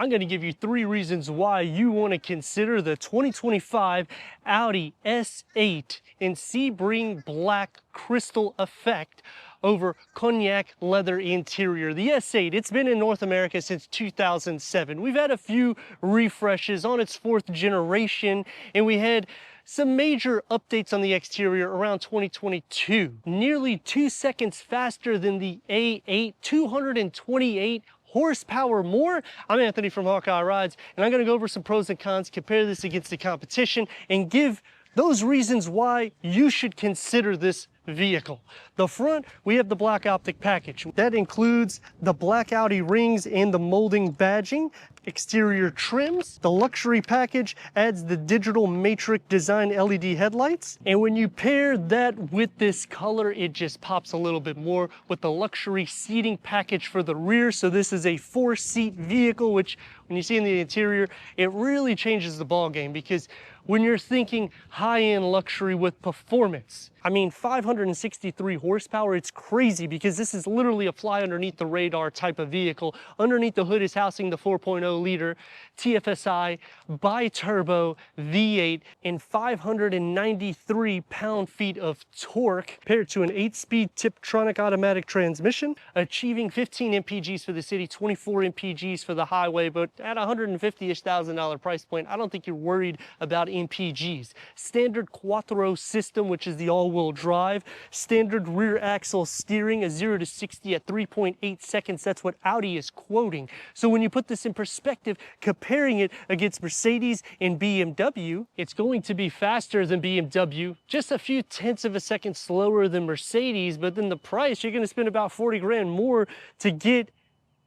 I'm going to give you 3 reasons why you want to consider the 2025 Audi S8 in Sebring Black Crystal Effect over cognac leather interior. The S8, it's been in North America since 2007. We've had a few refreshes on its 4th generation, and we had some major updates on the exterior around 2022. Nearly 2 seconds faster than the A8, 228 horsepower more. I'm Anthony from Hawkeye Rides, and I'm going to go over some pros and cons, compare this against the competition, and give those reasons why you should consider this vehicle. The front, we have the black optic package. That includes the black Audi rings and the molding badging. Exterior trims. The luxury package adds the digital matrix design LED headlights. And when you pair that with this color, it just pops a little bit more with the luxury seating package for the rear. So this is a 4-seat vehicle, which when you see in the interior, it really changes the ball game, because when you're thinking high-end luxury with performance, I mean, 563 horsepower, it's crazy, because this is literally a fly underneath the radar type of vehicle. Underneath the hood is housing the 4.0 liter TFSI bi-turbo V8 and 593 pound-feet of torque, paired to an 8-speed Tiptronic automatic transmission, achieving 15 mpgs for the city, 24 mpgs for the highway. But at $150,000 price point, I don't think you're worried about mpgs. Standard quattro system, which is the all-wheel drive. Standard rear axle steering, a 0 to 60 at 3.8 seconds. That's what Audi is quoting. So when you put this in perspective, comparing it against Mercedes and BMW, it's going to be faster than BMW, just a few tenths of a second slower than Mercedes, but then the price, you're going to spend about 40 grand more to get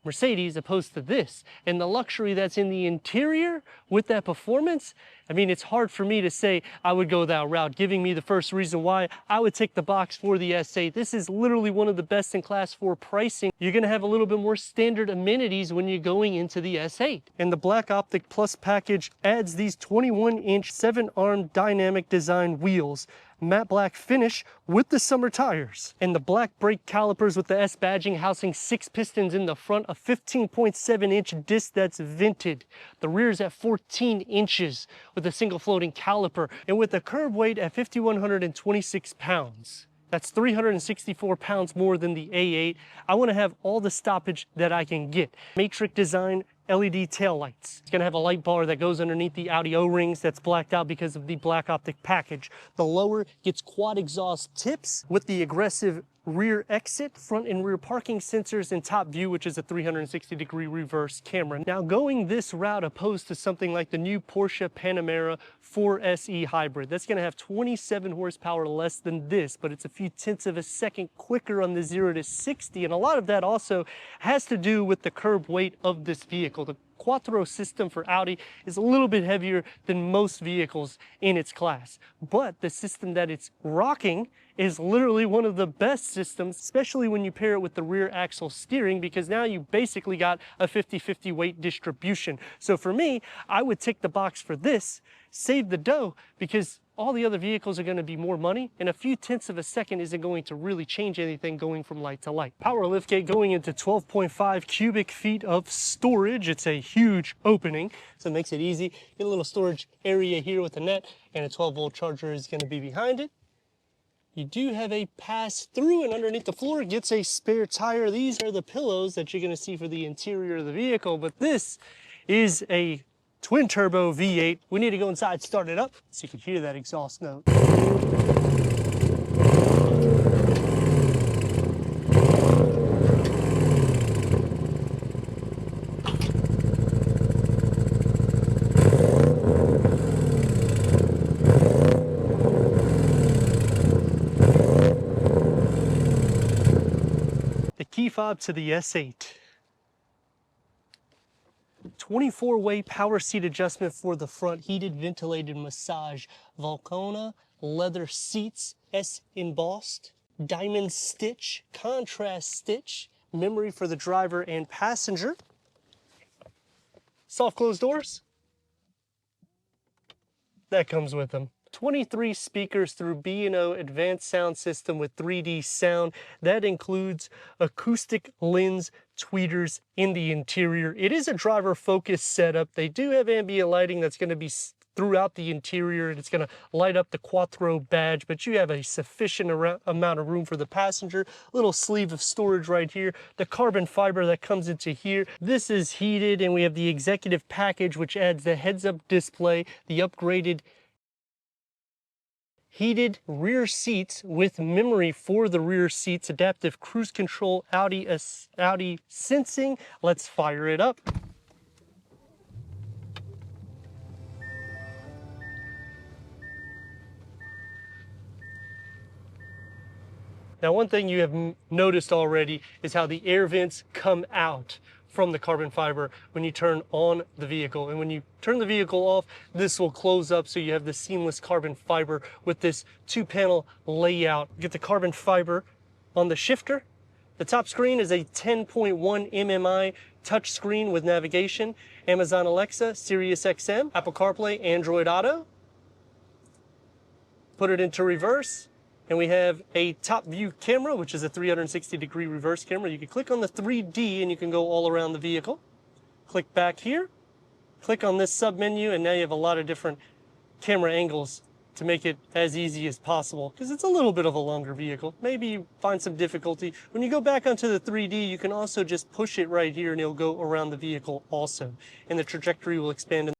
Mercedes opposed to this. And the luxury that's in the interior with that performance, I mean, it's hard for me to say I would go that route, giving me the first reason why I would tick the box for the S8. This is literally one of the best in class for pricing. You're going to have a little bit more standard amenities when you're going into the S8. And the Black Optic Plus package adds these 21-inch 7-arm dynamic design wheels, matte black finish with the summer tires, and the black brake calipers with the S badging, housing 6 pistons in the front, a 15.7-inch disc that's vented. The rear is at 14 inches with a single floating caliper, and with a curb weight at 5,126 pounds. That's 364 pounds more than the A8. I want to have all the stoppage that I can get. Matrix design LED taillights. It's going to have a light bar that goes underneath the Audi O-rings that's blacked out because of the black optic package. The lower gets quad exhaust tips with the aggressive rear exit, front and rear parking sensors, and top view, which is a 360-degree reverse camera. Now, going this route opposed to something like the new Porsche Panamera 4SE Hybrid, that's going to have 27 horsepower less than this, but it's a few tenths of a second quicker on the 0 to 60, and a lot of that also has to do with the curb weight of this vehicle. The quattro system for Audi is a little bit heavier than most vehicles in its class, but the system that it's rocking is literally one of the best systems, especially when you pair it with the rear axle steering, because now you basically got a 50-50 weight distribution. So for me, I would tick the box for this, save the dough, because all the other vehicles are going to be more money, and a few tenths of a second isn't going to really change anything going from light to light. Power liftgate going into 12.5 cubic feet of storage. It's a huge opening, so it makes it easy. Get a little storage area here with the net, and a 12-volt charger is going to be behind it. You do have a pass-through, and underneath the floor gets a spare tire. These are the pillows that you're going to see for the interior of the vehicle, but this is a twin-turbo V8. We need to go inside, start it up, so you can hear that exhaust note. The key fob to the S8. 24-way power seat adjustment for the front, heated, ventilated, massage, Volcona leather seats, S embossed, diamond stitch, contrast stitch, memory for the driver and passenger, soft closed doors, that comes with them. 23 speakers through B&O advanced sound system with 3D sound. That includes acoustic lens tweeters in the interior. It is a driver focused setup. They do have ambient lighting that's going to be throughout the interior, and it's going to light up the Quattro badge, but you have a sufficient amount of room for the passenger. Little sleeve of storage right here, the carbon fiber that comes into here. This is heated, and we have the executive package, which adds the heads-up display, the upgraded heated rear seats with memory for the rear seats, adaptive cruise control, Audi sensing. Let's fire it up. Now, one thing you have noticed already is how the air vents come out from the carbon fiber when you turn on the vehicle. And when you turn the vehicle off, this will close up, so you have the seamless carbon fiber with this 2-panel layout. You get the carbon fiber on the shifter. The top screen is a 10.1 MMI touch screen with navigation, Amazon Alexa, Sirius XM, Apple CarPlay, Android Auto. Put it into reverse, and we have a top view camera, which is a 360-degree reverse camera. You can click on the 3D and you can go all around the vehicle. Click back here, click on this sub menu, and now you have a lot of different camera angles to make it as easy as possible, because it's a little bit of a longer vehicle. Maybe you find some difficulty. When you go back onto the 3D, you can also just push it right here and it'll go around the vehicle also, and the trajectory will expand.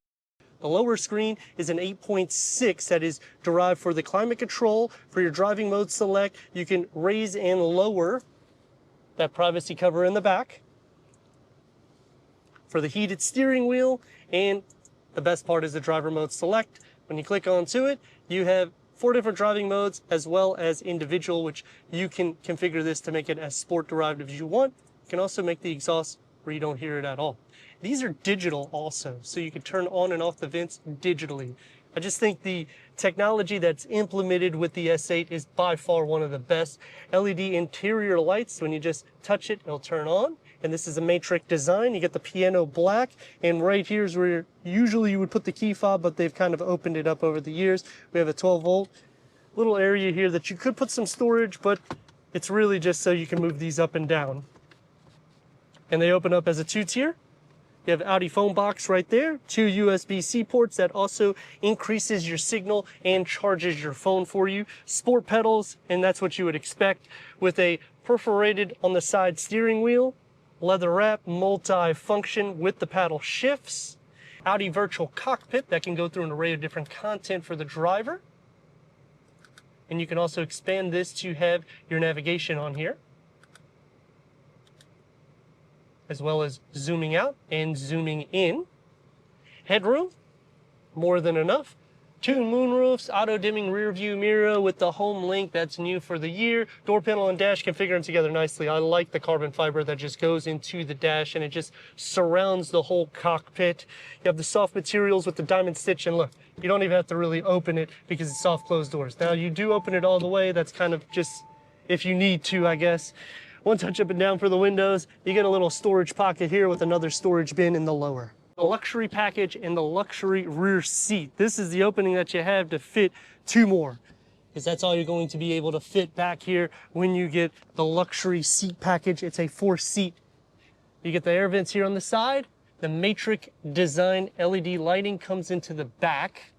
The lower screen is an 8.6 that is derived for the climate control. For your driving mode select, you can raise and lower that privacy cover in the back. For the heated steering wheel, and the best part is the driver mode select. When you click onto it, you have 4 different driving modes as well as individual, which you can configure this to make it as sport derived as you want. You can also make the exhaust where you don't hear it at all. These are digital also, so you can turn on and off the vents digitally. I just think the technology that's implemented with the S8 is by far one of the best. LED interior lights, when you just touch it, it'll turn on. And this is a matrix design. You get the piano black, and right here is where usually you would put the key fob, but they've kind of opened it up over the years. We have a 12-volt little area here that you could put some storage, but it's really just so you can move these up and down. And they open up as a 2-tier. You have Audi phone box right there, 2 USB-C ports that also increases your signal and charges your phone for you. Sport pedals, and that's what you would expect with a perforated on the side steering wheel, leather wrap, multi-function with the paddle shifts, Audi virtual cockpit that can go through an array of different content for the driver. And you can also expand this to have your navigation on here, as well as zooming out and zooming in. Headroom, more than enough. 2 moonroofs, auto dimming rear view mirror with the home link that's new for the year. Door panel and dash can figure them together nicely. I like the carbon fiber that just goes into the dash and it just surrounds the whole cockpit. You have the soft materials with the diamond stitch, and look, you don't even have to really open it because it's soft closed doors. Now you do open it all the way. That's kind of just if you need to, I guess. One touch up and down for the windows. You get a little storage pocket here with another storage bin in the lower. The luxury package and the luxury rear seat. This is the opening that you have to fit 2 more, because that's all you're going to be able to fit back here when you get the luxury seat package. It's a 4-seat. You get the air vents here on the side. The matrix design LED lighting comes into the back.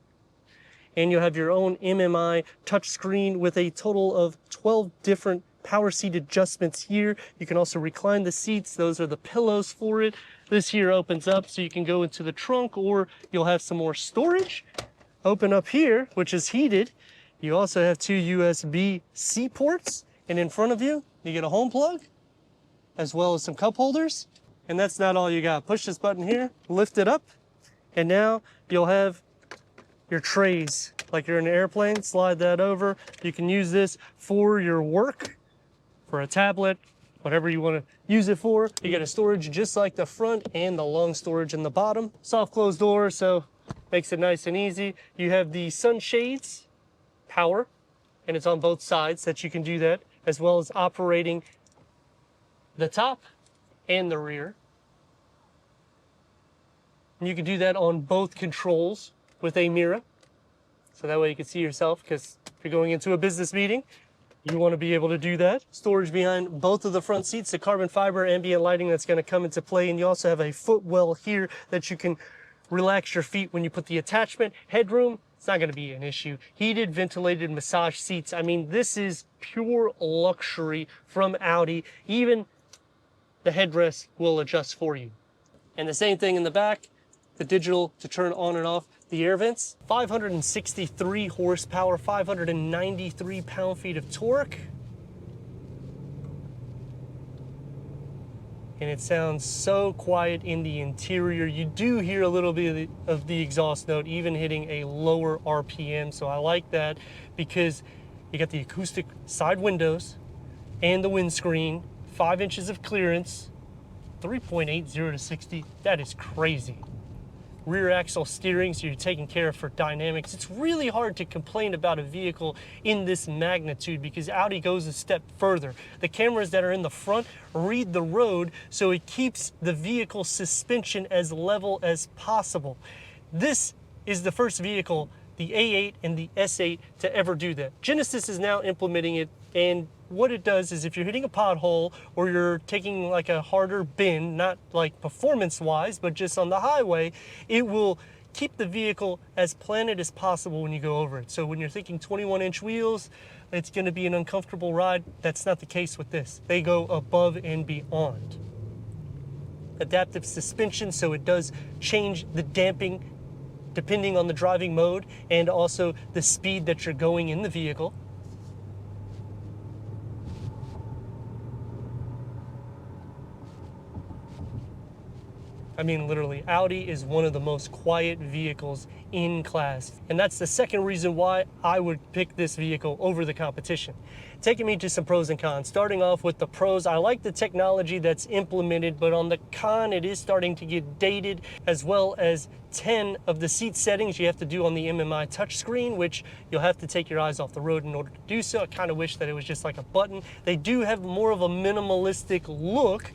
And you'll have your own MMI touchscreen with a total of 12 different power seat adjustments here. You can also recline the seats. Those are the pillows for it. This here opens up so you can go into the trunk, or you'll have some more storage. Open up here, which is heated. You also have 2 USB-C ports, and in front of you, you get a home plug, as well as some cup holders. And that's not all you got. Push this button here, lift it up, and now you'll have your trays. Like you're in an airplane, slide that over. You can use this for your work, for a tablet, whatever you want to use it for. You get a storage just like the front and the long storage in the bottom. Soft closed door, so makes it nice and easy. You have the sunshades, power, and it's on both sides that you can do that, as well as operating the top and the rear. And you can do that on both controls with a mirror, so that way you can see yourself, because if you're going into a business meeting. You want to be able to do that. Storage behind both of the front seats, the carbon fiber ambient lighting that's going to come into play, and you also have a footwell here that you can relax your feet when you put the attachment. Headroom, it's not going to be an issue. Heated, ventilated massage seats. I mean, this is pure luxury from Audi. Even the headrest will adjust for you. And the same thing in the back, the digital to turn on and off the air vents. 563 horsepower, 593 pound-feet of torque. And it sounds so quiet in the interior. You do hear a little bit of the exhaust note, even hitting a lower RPM. So I like that because you got the acoustic side windows and the windscreen, 5 inches of clearance, 3.80 to 60. That is crazy. Rear axle steering, so you're taking care of for dynamics. It's really hard to complain about a vehicle in this magnitude because Audi goes a step further. The cameras that are in the front read the road, so it keeps the vehicle suspension as level as possible. This is the first vehicle, the A8 and the S8, to ever do that. Genesis is now implementing it, and what it does is if you're hitting a pothole or you're taking like a harder bend, not like performance wise, but just on the highway, it will keep the vehicle as planted as possible when you go over it. So when you're thinking 21-inch wheels, it's going to be an uncomfortable ride. That's not the case with this. They go above and beyond. Adaptive suspension, so it does change the damping depending on the driving mode and also the speed that you're going in the vehicle. I mean, literally, Audi is one of the most quiet vehicles in class. And that's the second reason why I would pick this vehicle over the competition. Taking me to some pros and cons. Starting off with the pros, I like the technology that's implemented, but on the con, it is starting to get dated, as well as 10 of the seat settings you have to do on the MMI touchscreen, which you'll have to take your eyes off the road in order to do so. I kind of wish that it was just like a button. They do have more of a minimalistic look.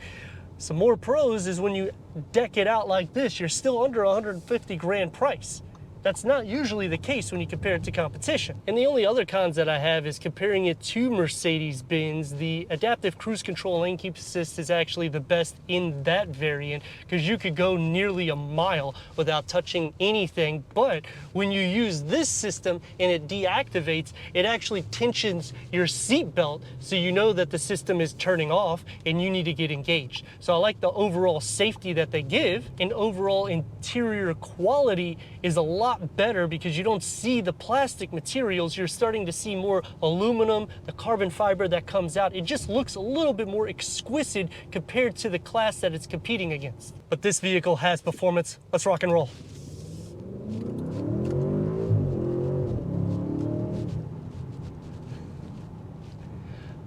Some more pros is when you deck it out like this, you're still under 150 grand price. That's not usually the case when you compare it to competition. And the only other cons that I have is comparing it to Mercedes-Benz. The adaptive cruise control lane keep assist is actually the best in that variant because you could go nearly a mile without touching anything. But when you use this system and it deactivates, it actually tensions your seat belt so you know that the system is turning off and you need to get engaged. So I like the overall safety that they give, and overall interior quality is a lot better because you don't see the plastic materials. You're starting to see more aluminum, the carbon fiber that comes out. It just looks a little bit more exquisite compared to the class that it's competing against. But this vehicle has performance. Let's rock and roll.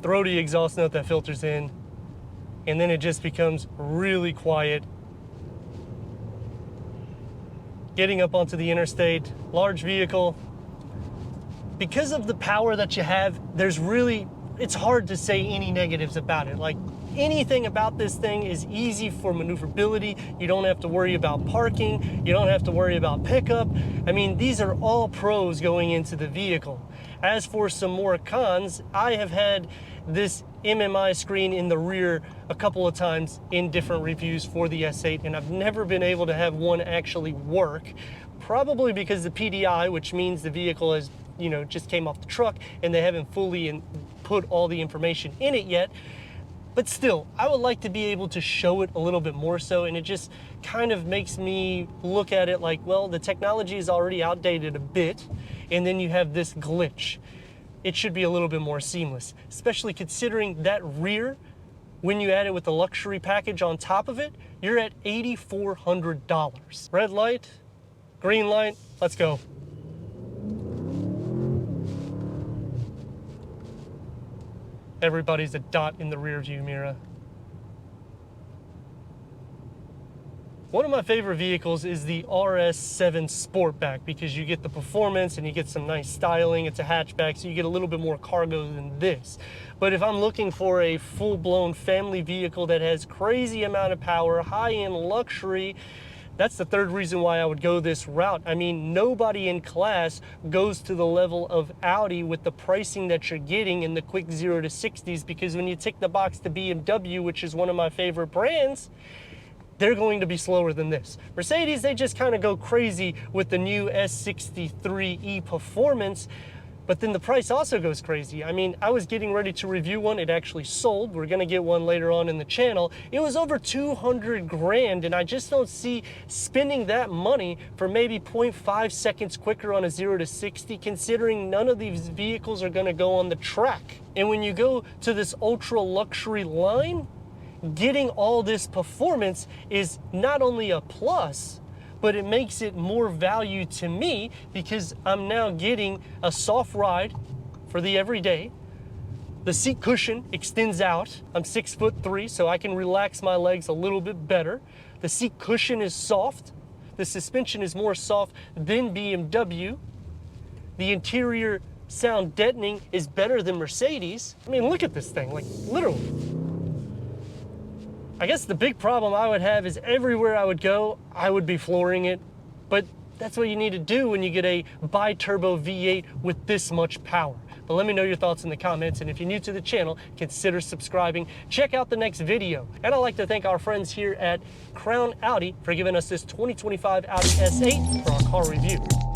Throaty exhaust note that filters in, and then it just becomes really quiet. Getting up onto the interstate, large vehicle. Because of the power that you have, it's hard to say any negatives about it. Like, anything about this thing is easy for maneuverability. You don't have to worry about parking. You don't have to worry about pickup. I mean, these are all pros going into the vehicle. As for some more cons, I have had this MMI screen in the rear a couple of times in different reviews for the S8, and I've never been able to have one actually work, probably because the PDI, which means the vehicle has, just came off the truck and they haven't fully put all the information in it yet. But still, I would like to be able to show it a little bit more so, and it just kind of makes me look at it like, well, the technology is already outdated a bit, and then you have this glitch. It should be a little bit more seamless, especially considering that rear, when you add it with the luxury package on top of it, you're at $8,400. Red light, green light, let's go. Everybody's a dot in the rear view mirror. One of my favorite vehicles is the RS7 Sportback because you get the performance and you get some nice styling. It's a hatchback, so you get a little bit more cargo than this. But if I'm looking for a full-blown family vehicle that has crazy amount of power, high-end luxury, That's the third reason why I would go this route. I mean, nobody in class goes to the level of Audi with the pricing that you're getting in the quick 0 to 60s, because when you tick the box to BMW, which is one of my favorite brands, they're going to be slower than this. Mercedes, they just kind of go crazy with the new S63E Performance, but then the price also goes crazy. I mean, I was getting ready to review one. It actually sold. We're gonna get one later on in the channel. It was over 200 grand, and I just don't see spending that money for maybe 0.5 seconds quicker on a 0 to 60, considering none of these vehicles are gonna go on the track. And when you go to this ultra luxury line, getting all this performance is not only a plus, but it makes it more value to me, because I'm now getting a soft ride for the everyday. The seat cushion extends out. I'm 6'3", so I can relax my legs a little bit better. The seat cushion is soft. The suspension is more soft than BMW. The interior sound deadening is better than Mercedes. I mean, look at this thing, like literally. I guess the big problem I would have is everywhere I would go, I would be flooring it. But that's what you need to do when you get a bi-turbo V8 with this much power. But let me know your thoughts in the comments, and if you're new to the channel, consider subscribing. Check out the next video. And I'd like to thank our friends here at Crown Audi for giving us this 2025 Audi S8 for our car review.